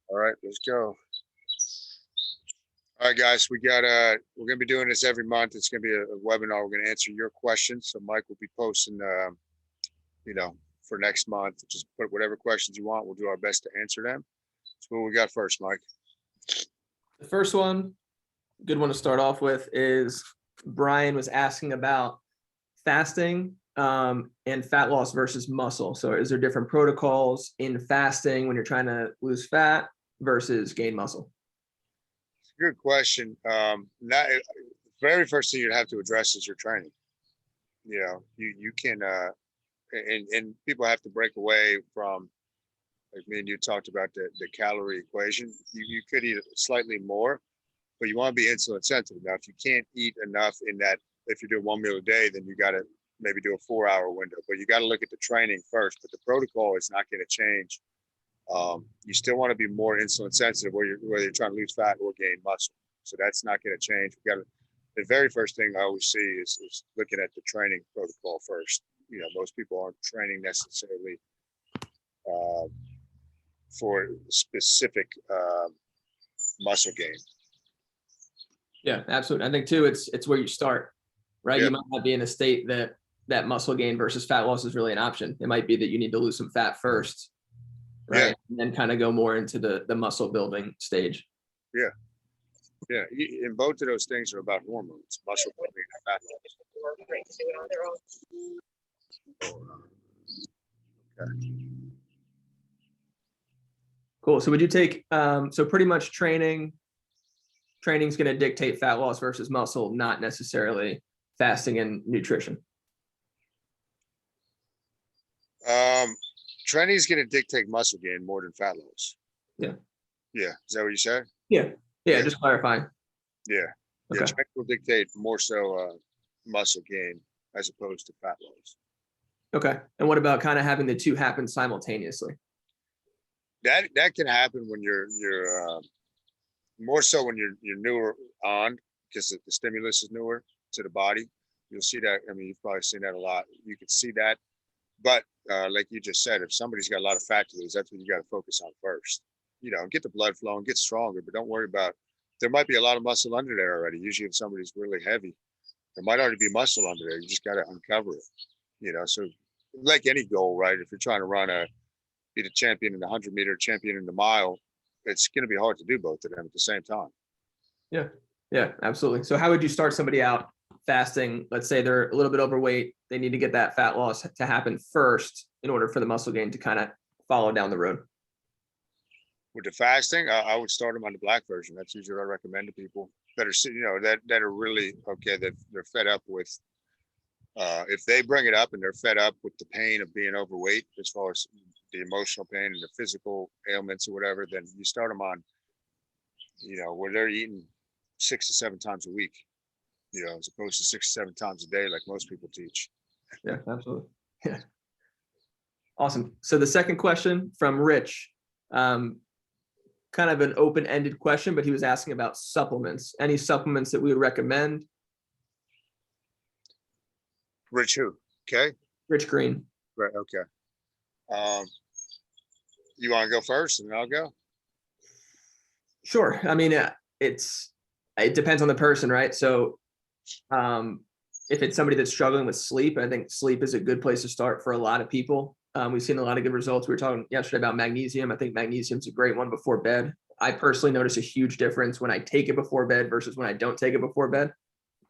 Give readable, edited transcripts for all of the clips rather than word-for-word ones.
All right, let's go. All right, guys, we're gonna be doing this every month. It's gonna be a webinar. We're gonna answer your questions. So Mike will be posting, for next month. Just put whatever questions you want. We'll do our best to answer them. So what we got first, Mike? The first one, good one to start off with, is Brian was asking about fasting and fat loss versus muscle. So is there different protocols in fasting when you're trying to lose fat versus gain muscle? Good question. Very first thing you'd have to address is your training. You can and people have to break away from, like me and you talked about the calorie equation. You could eat slightly more, but you want to be insulin sensitive. Now, if you can't eat enough in that, if you're doing 1 meal a day, then you got to maybe do a 4-hour window, but you got to look at the training first. But the protocol is not going to change. You still want to be more insulin sensitive whether you're trying to lose fat or gain muscle. So that's not going to change. The very first thing I always see is looking at the training protocol first. Most people aren't training necessarily for specific muscle gain. Yeah, absolutely. I think too, it's where you start, right? Yeah. You might not be in a state that muscle gain versus fat loss is really an option. It might be that you need to lose some fat first, right? Yeah. And then kind of go more into the muscle building stage. Yeah. Yeah. And both of those things are about hormones, muscle building and fat loss. Okay. Cool. So would you take, so pretty much training's going to dictate fat loss versus muscle, not necessarily fasting and nutrition? Training is going to dictate muscle gain more than fat loss. Yeah. Yeah. Is that what you said? Yeah. Just clarifying. Yeah. Okay. Yeah. Training will dictate more so muscle gain as opposed to fat loss. Okay. And what about kind of having the two happen simultaneously? That can happen when you're more so when you're newer on, because the stimulus is newer to the body. You'll see that. I mean, you've probably seen that a lot. You can see that. But like you just said, if somebody's got a lot of fat to lose, that's what you got to focus on first. Get the blood flowing, get stronger, but don't worry about, there might be a lot of muscle under there already. Usually if somebody's really heavy, there might already be muscle under there. You just got to uncover it. So like any goal, right? If you're trying to be the champion in the 100-meter, champion in the mile, it's going to be hard to do both of them at the same time. Yeah, absolutely. So how would you start somebody out fasting? Let's say they're a little bit overweight. They need to get that fat loss to happen first in order for the muscle gain to kind of follow down the road. With the fasting, I would start them on the black version. That's usually what I recommend to people that are, that are really, okay, that they're fed up with. If they bring it up and they're fed up with the pain of being overweight, as far as the emotional pain and the physical ailments or whatever, then you start them on, where they're eating 6 to 7 times a week, as opposed to 6 to 7 times a day, like most people teach. Yeah, absolutely. Yeah. Awesome. So the second question from Rich, kind of an open-ended question, but he was asking about supplements. Any supplements that we would recommend? Rich who? Okay. Rich Green. Right. Okay. You want to go first and then I'll go? Sure. I mean, it depends on the person, right? So if it's somebody that's struggling with sleep, I think sleep is a good place to start for a lot of people. We've seen a lot of good results. We were talking yesterday about magnesium. I think magnesium is a great one before bed. I personally notice a huge difference when I take it before bed versus when I don't take it before bed.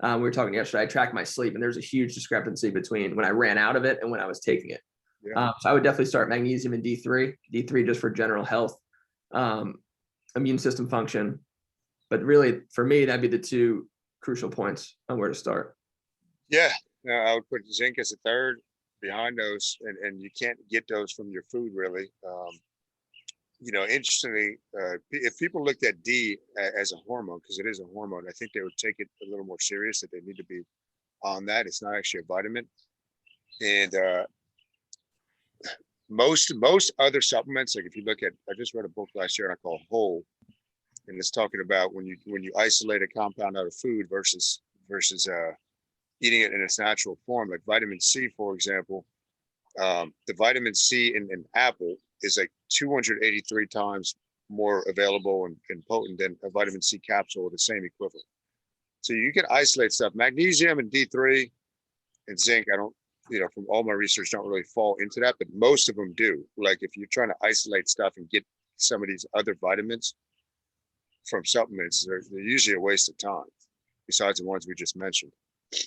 We were talking yesterday, I tracked my sleep and there's a huge discrepancy between when I ran out of it and when I was taking it. Yeah. So I would definitely start magnesium and D3 just for general health, immune system function. But really for me, that'd be the two crucial points on where to start. Yeah. I would put zinc as a third behind those, and you can't get those from your food really. Interestingly, if people looked at D as a hormone, because it is a hormone, I think they would take it a little more serious, that they need to be on that. It's not actually a vitamin. And most other supplements, like if you look at, I just read a book last year I call Whole, and it's talking about when you isolate a compound out of food versus eating it in its natural form, like vitamin C, for example. The vitamin C in apple is like 283 times more available and potent than a vitamin C capsule with the same equivalent. So you can isolate stuff. Magnesium and D3 and zinc, I don't, from all my research, don't really fall into that, but most of them do. Like if you're trying to isolate stuff and get some of these other vitamins from supplements, they're usually a waste of time, besides the ones we just mentioned.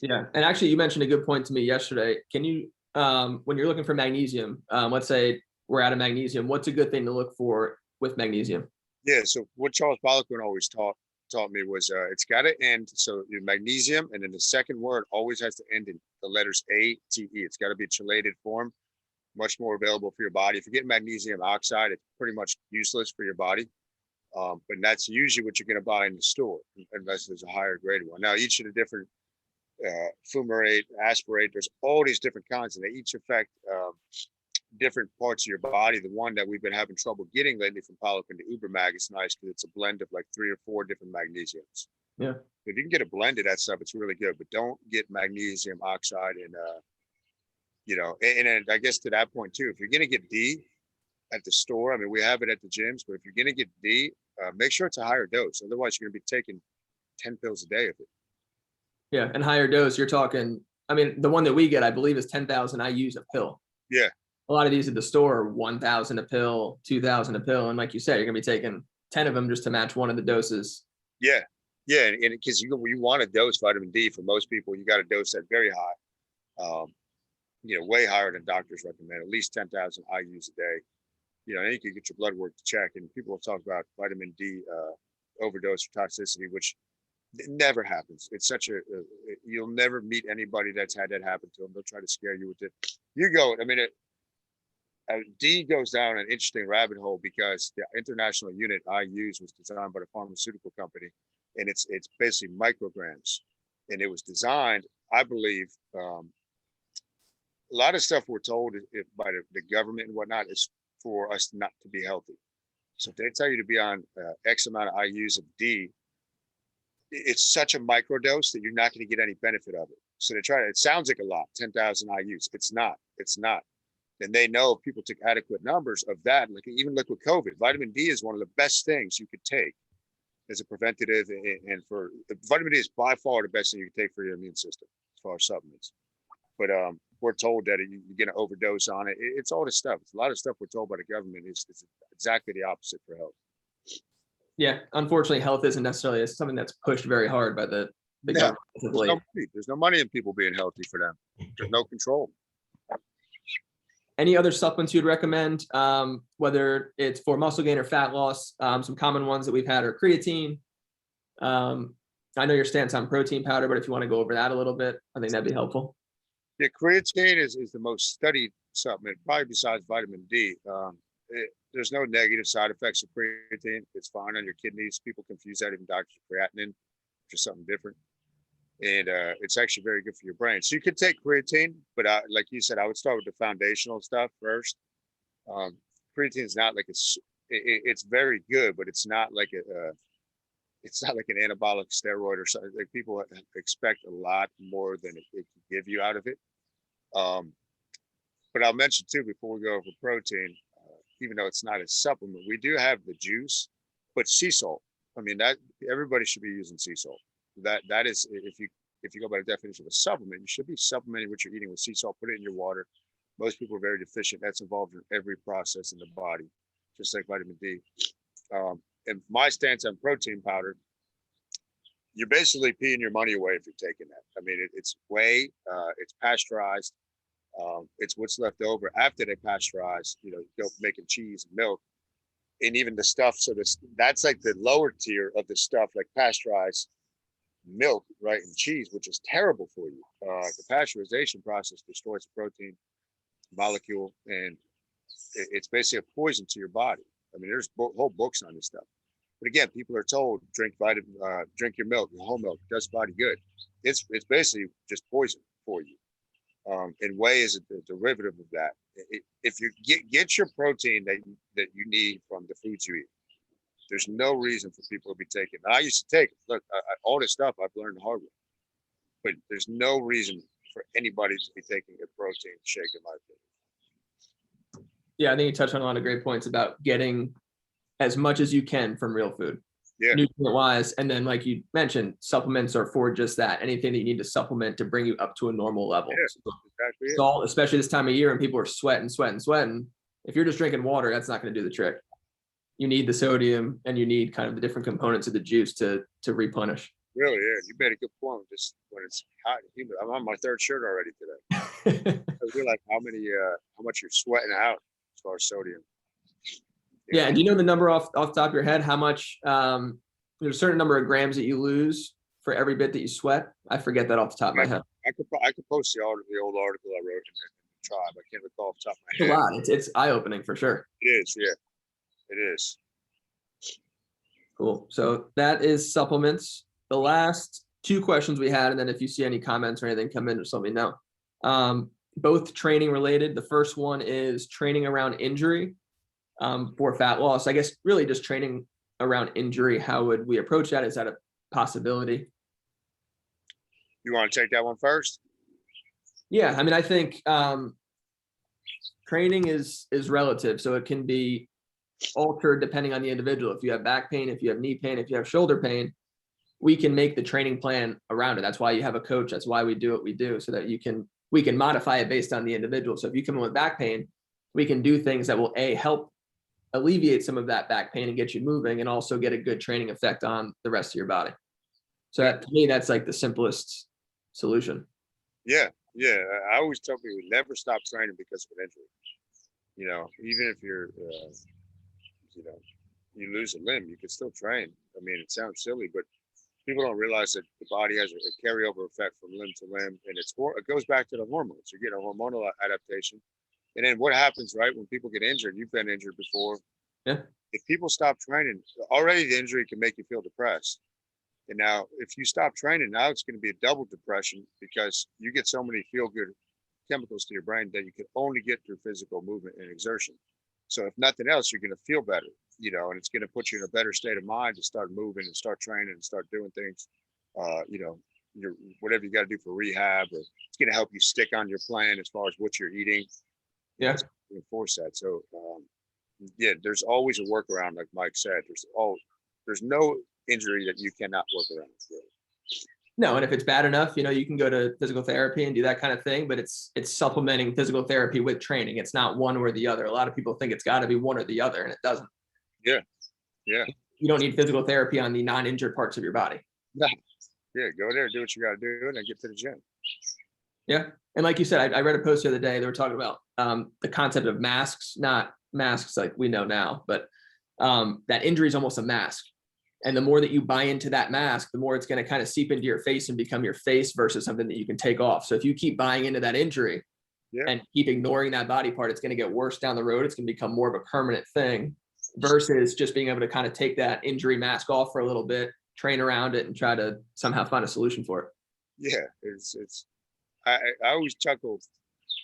Yeah. And actually, you mentioned a good point to me yesterday. Can you, when you're looking for magnesium, let's say we're out of magnesium, what's a good thing to look for with magnesium? Yeah. So what Charles Poliquin always taught me was it's got to end. So your magnesium, and then the second word always has to end in the letters ATE. It's got to be a chelated form, much more available for your body. If you get magnesium oxide, it's pretty much useless for your body. But that's usually what you're going to buy in the store, unless there's a higher grade one. Now, each of the different fumarate, aspirate, there's all these different kinds, and they each affect different parts of your body. The one that we've been having trouble getting lately from Poliquin, the Ubermag, is nice because it's a blend of like 3 or 4 different magnesiums. Yeah. If you can get a blend of that stuff, it's really good. But don't get magnesium oxide and and I guess to that point too, if you're gonna get D at the store, I mean, we have it at the gyms, but if you're gonna get D, make sure it's a higher dose. Otherwise, you're gonna be taking 10 pills a day of it. Yeah. And higher dose, you're talking, I mean, the one that we get, I believe, is 10,000 IUs a pill. Yeah. A lot of these at the store are 1,000 a pill, 2,000 a pill. And like you said, you're going to be taking 10 of them just to match one of the doses. Yeah. Yeah. And because you want to dose vitamin D, for most people, you got to dose that very high, way higher than doctors recommend, at least 10,000 IUs a day. And you can get your blood work to check. And people will talk about vitamin D overdose or toxicity, which never happens. It's you'll never meet anybody that's had that happen to them. They'll try to scare you with it. D goes down an interesting rabbit hole because the international unit I use was designed by the pharmaceutical company, and it's basically micrograms, and it was designed, I believe, a lot of stuff we're told by the government and whatnot is for us not to be healthy. So if they tell you to be on X amount of IUs of D, it's such a microdose that you're not going to get any benefit of it. So it sounds like a lot, 10,000 IUs. It's not. And they know if people took adequate numbers of that, even with COVID, vitamin D is one of the best things you could take as a preventative. And for vitamin D is by far the best thing you can take for your immune system as far as supplements. But we're told that you're going to overdose on it. It's all this stuff. It's a lot of stuff we're told by the government is exactly the opposite for health. Yeah, unfortunately, health isn't necessarily something that's pushed very hard by the government. There's no money in people being healthy for them. There's no control. Any other supplements you'd recommend, whether it's for muscle gain or fat loss? Some common ones that we've had are creatine. I know your stance on protein powder, but if you want to go over that a little bit, I think that'd be helpful. Yeah, creatine is the most studied supplement, probably besides vitamin D. There's no negative side effects of creatine. It's fine on your kidneys. People confuse that, even doctors, with creatinine, which is something different. And it's actually very good for your brain. So you could take creatine, but like you said, I would start with the foundational stuff first. Creatine is not like it's very good, but it's not like it's not like an anabolic steroid or something. Like people expect a lot more than it can give you out of it. But I'll mention too, before we go over protein, even though it's not a supplement, we do have the juice, but sea salt. I mean, that everybody should be using sea salt. That is, if you go by the definition of a supplement, you should be supplementing what you're eating with sea salt. Put it in your water. Most people are very deficient. That's involved in every process in the body, just like vitamin D. And my stance on protein powder, you're basically peeing your money away if you're taking that. I mean, it's whey, it's pasteurized. It's what's left over after they pasteurize, go making cheese and milk, and even the stuff. So that's like the lower tier of the stuff, like pasteurized milk, right, and cheese, which is terrible for you. The pasteurization process destroys the protein molecule, and it's basically a poison to your body. I mean, there's whole books on this stuff. But again, people are told drink your milk, your whole milk, does body good. It's basically just poison for you. And whey is a derivative of that. If you get your protein that you need from the foods you eat, there's no reason for people to be taking. And I used to take it. Look, all this stuff I've learned the hard way. But there's no reason for anybody to be taking a protein shake, in my opinion. Yeah, I think you touched on a lot of great points about getting as much as you can from real food, Yeah, nutrient wise. And then, like you mentioned, supplements are for just that. Anything that you need to supplement to bring you up to a normal level. yeah, So exactly it. salt, especially this time of year when people are sweating, sweating, sweating. If you're just drinking water, that's not going to do the trick. You need the sodium and you need kind of the different components of the juice to replenish. Really, yeah. You made a good point. Just when it's hot and humid, I'm on my third shirt already today. I realize how much you're sweating out as far as sodium. You Yeah, know? and do you know the number off the top of your head? How much? There's a certain number of grams that you lose for every bit that you sweat. I forget that off the top of my head. I could post the old article I wrote in the tribe. I can't recall off the top of It's my a head. lot. It's eye opening for sure. It is, yeah, it is. Cool. So that is supplements. The last two questions we had, and then if you see any comments or anything come in, just let me know. Both training related. The first one is training around injury for fat loss. I guess really just training around injury. How would we approach that? Is that a possibility? You want to take that one first? Yeah, I mean, I think training is relative, so it can be altered depending on the individual. If you have back pain, if you have knee pain, if you have shoulder pain, we can make the training plan around it. That's why you have a coach. That's why we do what we do, so that we can modify it based on the individual. So if you come in with back pain, we can do things that will help alleviate some of that back pain and get you moving, and also get a good training effect on the rest of your body. So that, to me, that's like the simplest solution. Yeah, yeah. I always tell people never stop training because of an injury. You know, even if you're, you know, you lose a limb, you can still train. I mean, it sounds silly, but people don't realize that the body has a carryover effect from limb to limb, and it goes back to the hormones. You get a hormonal adaptation, and then what happens, right? When people get injured, you've been injured before. Yeah. If people stop training, already the injury can make you feel depressed. And now, if you stop training, now it's going to be a double depression because you get so many feel-good chemicals to your brain that you can only get through physical movement and exertion. So if nothing else, you're going to feel better, you know, and it's going to put you in a better state of mind to start moving and start training and start doing things, you know, whatever you got to do for rehab, or it's going to help you stick on your plan as far as what you're eating. Yeah. Enforce that. So, yeah, there's always a workaround, like Mike said. There's no injury that you cannot work around. Really. No, and if it's bad enough, you know, you can go to physical therapy and do that kind of thing, but it's supplementing physical therapy with training. It's not one or the other. A lot of people think it's got to be one or the other, and it doesn't. Yeah. Yeah. You don't need physical therapy on the non-injured parts of your body. Yeah. Yeah. Go there, do what you got to do, and then get to the gym. Yeah. And like you said, I read a post the other day. They were talking about the concept of masks, not masks like we know now, but that injury is almost a mask. And the more that you buy into that mask, the more it's going to kind of seep into your face and become your face versus something that you can take off. So if you keep buying into that injury and keep ignoring that body part, it's going to get worse down the road. It's going to become more of a permanent thing versus just being able to kind of take that injury mask off for a little bit, train around it, and try to somehow find a solution for it. Yeah. I always chuckle.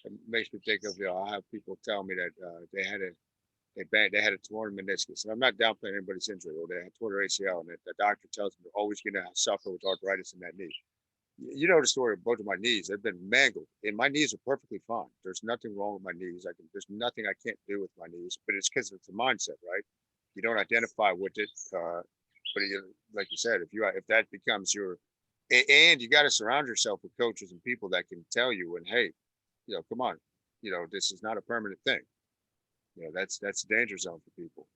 It makes me think of, you know, I have people tell me that they had a torn meniscus, and I'm not downplaying anybody's injury, or they had torn their ACL, and the doctor tells them they're always going to suffer with arthritis in that knee. You know the story of both of my knees. They've been mangled, and my knees are perfectly fine. There's nothing wrong with my knees. There's nothing I can't do with my knees, but it's because it's a mindset, right? You don't identify with it, but like you said, if that becomes your, and you got to surround yourself with coaches and people that can tell you, and hey, you know, come on, you know, this is not a permanent thing. You know, that's a danger zone for people.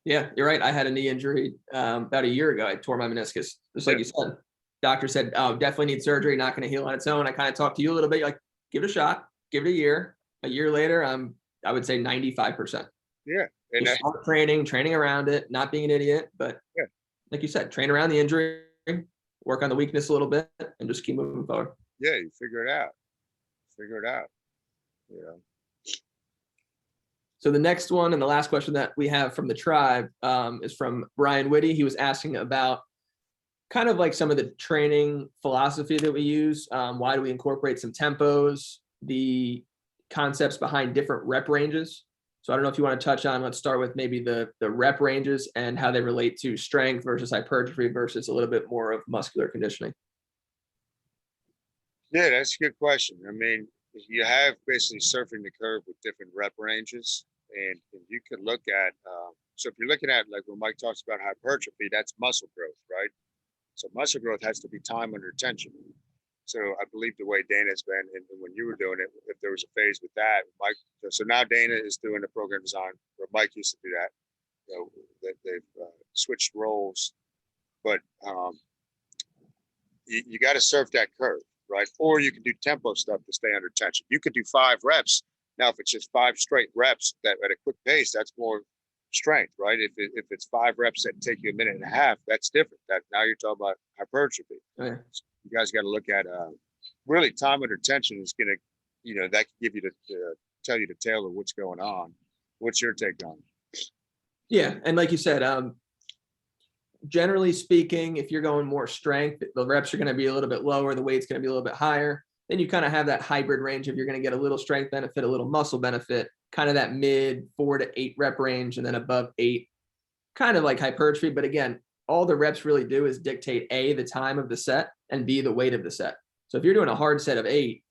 Yeah, you're right. I had a knee injury about a year ago. I tore my meniscus, just like you said. Doctor said, "Oh, definitely need surgery. Not going to heal on its own." I kind of talked to you a little bit, like, give it a shot, give it a year. A year later, I would say 95%. Yeah, and start training around it, not being an idiot, but like you said, train around the injury, work on the weakness a little bit, and just keep moving forward. Yeah, you figure it out. You know. So the next one and the last question that we have from the tribe is from Brian Whitty. He was asking about kind of like some of the training philosophy that we use. Why do we incorporate some tempos, the concepts behind different rep ranges? So I don't know if you want to touch on, let's start with maybe the rep ranges and how they relate to strength versus hypertrophy versus a little bit more of muscular conditioning. Yeah, that's a good question. I mean, you have basically surfing the curve with different rep ranges, and you can look at. So if you're looking at like when Mike talks about hypertrophy, that's muscle growth, right? So muscle growth has to be time under tension. So I believe the way Dana's been, and when you were doing it, if there was a phase with that, Mike. So now Dana is doing the program design, where Mike used to do that. You know, they've switched roles, but you got to surf that curve, right? Or you can do tempo stuff to stay under tension. You could do 5 reps. Now, if it's just 5 straight reps that at a quick pace, that's more strength, right? If it's 5 reps that take you a minute and a half, that's different. That now you're talking about hypertrophy. Yeah. So you guys got to look at really time under tension is going to, that can give you tell you to tailor what's going on. What's your take on it? Yeah, and like you said, generally speaking, if you're going more strength, the reps are going to be a little bit lower, the weight's going to be a little bit higher. Then you kind of have that hybrid range of you're going to get a little strength benefit, a little muscle benefit, kind of that mid 4 to 8 rep range, and then above 8, kind of like hypertrophy. But again, all the reps really do is dictate A, the time of the set, and B, the weight of the set. So if you're doing a hard set of 8,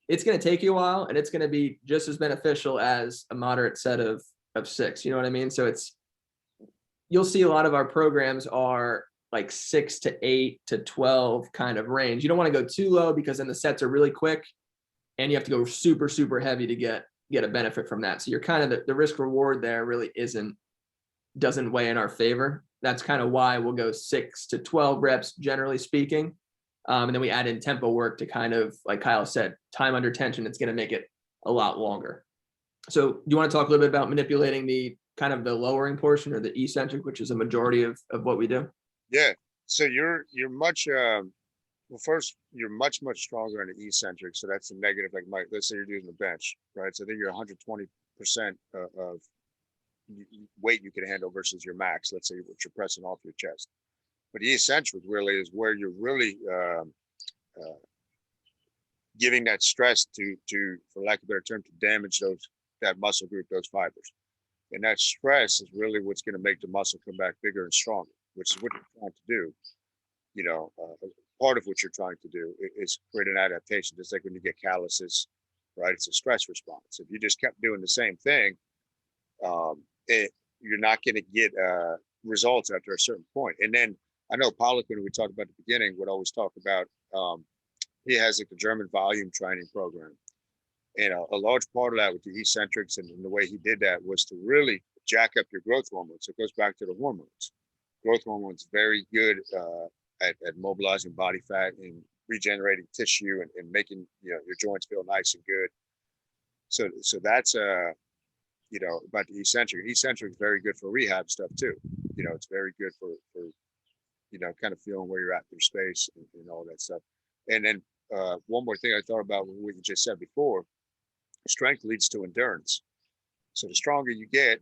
it's going to take you a while, and it's going to be just as beneficial as a moderate set of 6. You know what I mean? So you'll see a lot of our programs are like 6 to 8 to 12 kind of range. You don't want to go too low because then the sets are really quick and you have to go super, super heavy to get a benefit from that. So you're kind of the risk reward there really doesn't weigh in our favor. That's kind of why we'll go 6 to 12 reps, generally speaking. And then we add in tempo work to kind of, like Kyle said, time under tension. It's going to make it a lot longer. So do you want to talk a little bit about manipulating the kind of the lowering portion or the eccentric, which is a majority of what we do? Yeah. So you're much, well, first, you're much stronger on the eccentric. So that's a negative, like Mike, let's say you're doing the bench, right? So I think you're 120% of weight you can handle versus your max, let's say what you're pressing off your chest. But the eccentric really is where you're really giving that stress to, for lack of a better term, to damage that muscle group, those fibers. And that stress is really what's going to make the muscle come back bigger and stronger, which is what you're trying to do. Part of what you're trying to do is create an adaptation, just like when you get calluses, right? It's a stress response. If you just kept doing the same thing, you're not going to get results after a certain point. And then I know Pollock, when we talked about at the beginning, would always talk about, he has like the German volume training program. And a large part of that with the eccentrics and the way he did that was to really jack up your growth hormones. So it goes back to the hormones. Growth hormones very good at mobilizing body fat and regenerating tissue and making your joints feel nice and good. So that's about the eccentric. Eccentric is very good for rehab stuff too. It's very good for kind of feeling where you're at through space and all that stuff. And then one more thing I thought about what you just said before. Strength leads to endurance. So the stronger you get,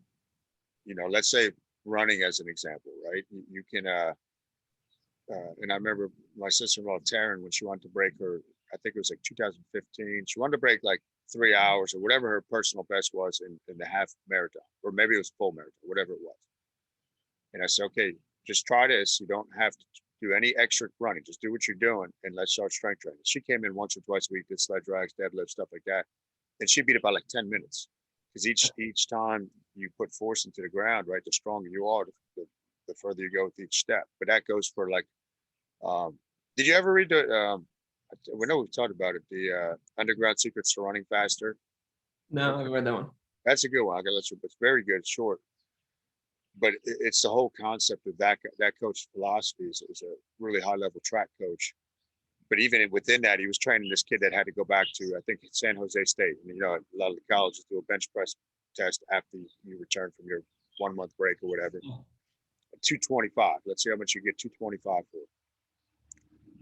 let's say running as an example, right? You can, and I remember my sister-in-law, Taryn, when she wanted to break her, I think it was like 2015, she wanted to break like 3 hours or whatever her personal best was in the half marathon, or maybe it was full marathon, whatever it was. And I said, okay, just try this. You don't have to do any extra running. Just do what you're doing and let's start strength training. She came in once or twice a week, did sled drags, deadlifts, stuff like that. And she beat it by like 10 minutes because each time you put force into the ground, right, the stronger you are, the further you go with each step. But that goes for like, did you ever read we know we've talked about it, the Underground Secrets to Running Faster? No, I haven't read that one. That's a good one. I got to it's very good, short. But it's the whole concept of that coach's philosophy is a really high level track coach. But even within that, he was training this kid that had to go back to, I think, San Jose State. And, a lot of the colleges do a bench press test after you return from your 1 month break or whatever. 225. Let's see how much you get 225 for.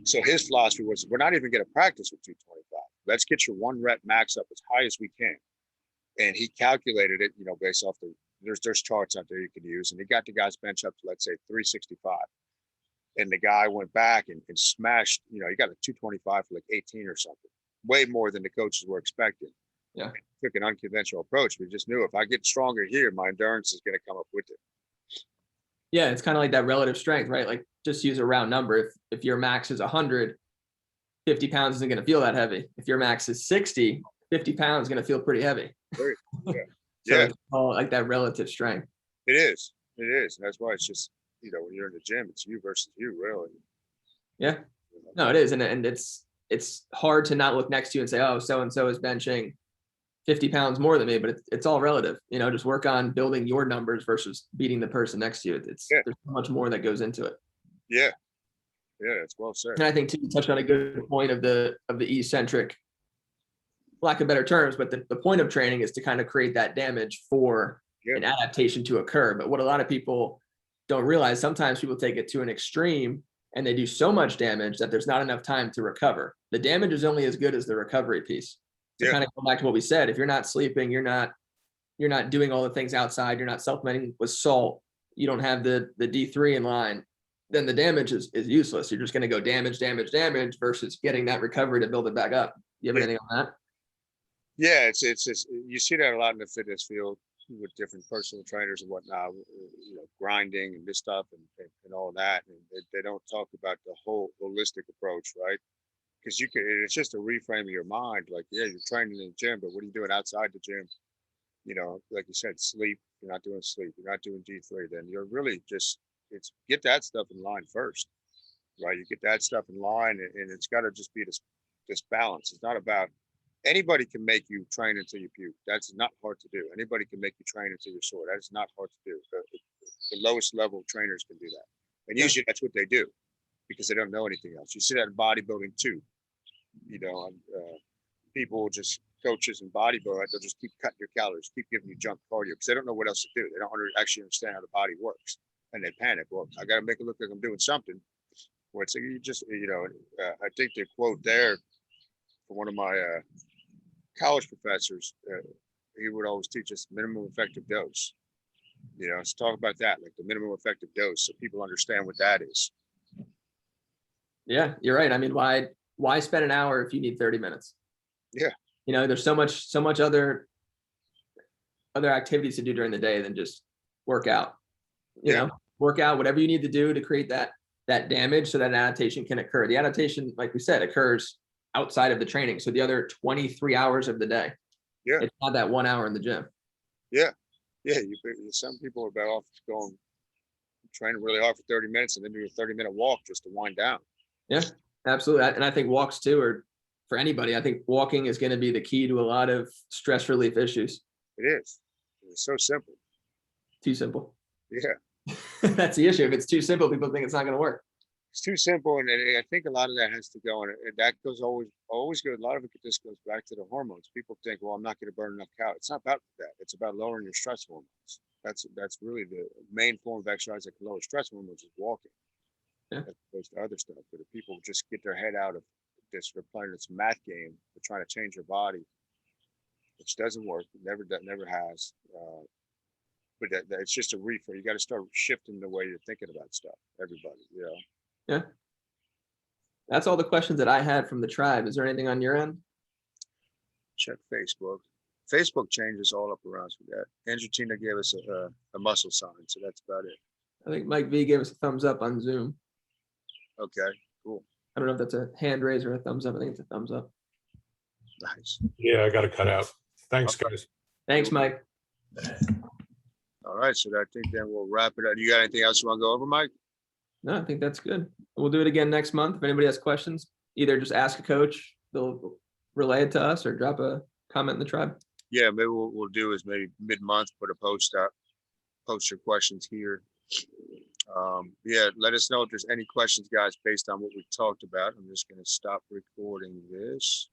So his philosophy was, we're not even going to practice with 225. Let's get your 1 rep max up as high as we can. And he calculated it, based off there's charts out there you can use. And he got the guy's bench up to, let's say, 365. And the guy went back and smashed, he got a 225 for like 18 or something, way more than the coaches were expecting. Yeah. He took an unconventional approach. We just knew if I get stronger here, my endurance is going to come up with it. Yeah, it's kind of like that relative strength, right? Like just use a round number. If your max is 100, 50 pounds isn't going to feel that heavy. If your max is 60, 50 pounds is going to feel pretty heavy. Very, yeah. So Yeah. it's all like that relative strength. It is. It is. That's why it's just, when you're in the gym, it's you versus you, really. Yeah. No, it is. And it's hard to not look next to you and say, oh, so-and-so is benching 50 pounds more than me, but it's all relative, just work on building your numbers versus beating the person next to you. There's so much more that goes into it. Yeah. Yeah. It's well said. And I think too, you touched on a good point of the eccentric, lack of better terms, but the point of training is to kind of create that damage for an adaptation to occur. But what a lot of people don't realize, sometimes people take it to an extreme and they do so much damage that there's not enough time to recover. The damage is only as good as the recovery piece. To kind of go back to what we said, if you're not sleeping, you're not doing all the things outside, you're not supplementing with salt, you don't have the D3 in line, then the damage is useless. You're just going to go damage versus getting that recovery to build it back up. You have anything on that? Yeah, it's you see that a lot in the fitness field with different personal trainers and whatnot, grinding and this stuff and all that. And they don't talk about the whole holistic approach, right? Because it's just a reframe of your mind. Like, yeah, you're training in the gym, but what are you doing outside the gym? Like you said, sleep. You're not doing sleep. You're not doing D3. Then you're really get that stuff in line first, right? You get that stuff in line, and it's got to just be this balance. It's not about anybody can make you train until you puke. That's not hard to do. Anybody can make you train until you're sore. That is not hard to do. The lowest level trainers can do that, and usually that's what they do because they don't know anything else. You see that in bodybuilding too. People just coaches and bodybuilding, they'll just keep cutting your calories, keep giving you junk cardio because they don't know what else to do. They don't actually understand how the body works, and they panic. Well, I got to make it look like I'm doing something. Well, it's you just I think the quote there from one of my college professors, he would always teach us minimum effective dose. Let's talk about that, like the minimum effective dose, so people understand what that is. Yeah, you're right. I mean, why spend an hour if you need 30 minutes? Yeah. There's so much other activities to do during the day than just work out. Work out whatever you need to do to create that damage so that an adaptation can occur. The adaptation, like we said, occurs outside of the training. So the other 23 hours of the day. Yeah. It's not that 1 hour in the gym. Yeah. Yeah. Some people are better off going training really hard for 30 minutes and then do a 30-minute walk just to wind down. Yeah, absolutely. And I think walks too, or for anybody, I think walking is going to be the key to a lot of stress relief issues. It is. It's so simple. Too simple. Yeah. That's the issue. If it's too simple, people think it's not going to work. It's too simple, and I think a lot of that has to go, and that goes always good. A lot of it just goes back to the hormones. People think, well, I'm not going to burn enough calories. It's not about that. It's about lowering your stress hormones. That's really the main form of exercise that can lower stress hormones is walking. Yeah. As opposed to other stuff. But if people just get their head out of this, they're playing this math game, they're trying to change their body, which doesn't work. That never has. But it's just a reframe. You got to start shifting the way you're thinking about stuff. Everybody, Yeah. That's all the questions that I had from the tribe. Is there anything on your end? Check Facebook. Facebook changes all up around. So that Angelina gave us a muscle sign, so that's about it. I think Mike V gave us a thumbs up on Zoom. Okay, cool. I don't know if that's a hand raise or a thumbs up. I think it's a thumbs up. Nice. Yeah, I got to cut out. Thanks, guys. Thanks, Mike. All right, so I think then we'll wrap it up. You got anything else you want to go over, Mike? No, I think that's good. We'll do it again next month. If anybody has questions, either just ask a coach, they'll relay it to us, or drop a comment in the tribe. Yeah, maybe what we'll do is maybe mid-month put a post up, post your questions here. Yeah, let us know if there's any questions, guys, based on what we talked about. I'm just going to stop recording this.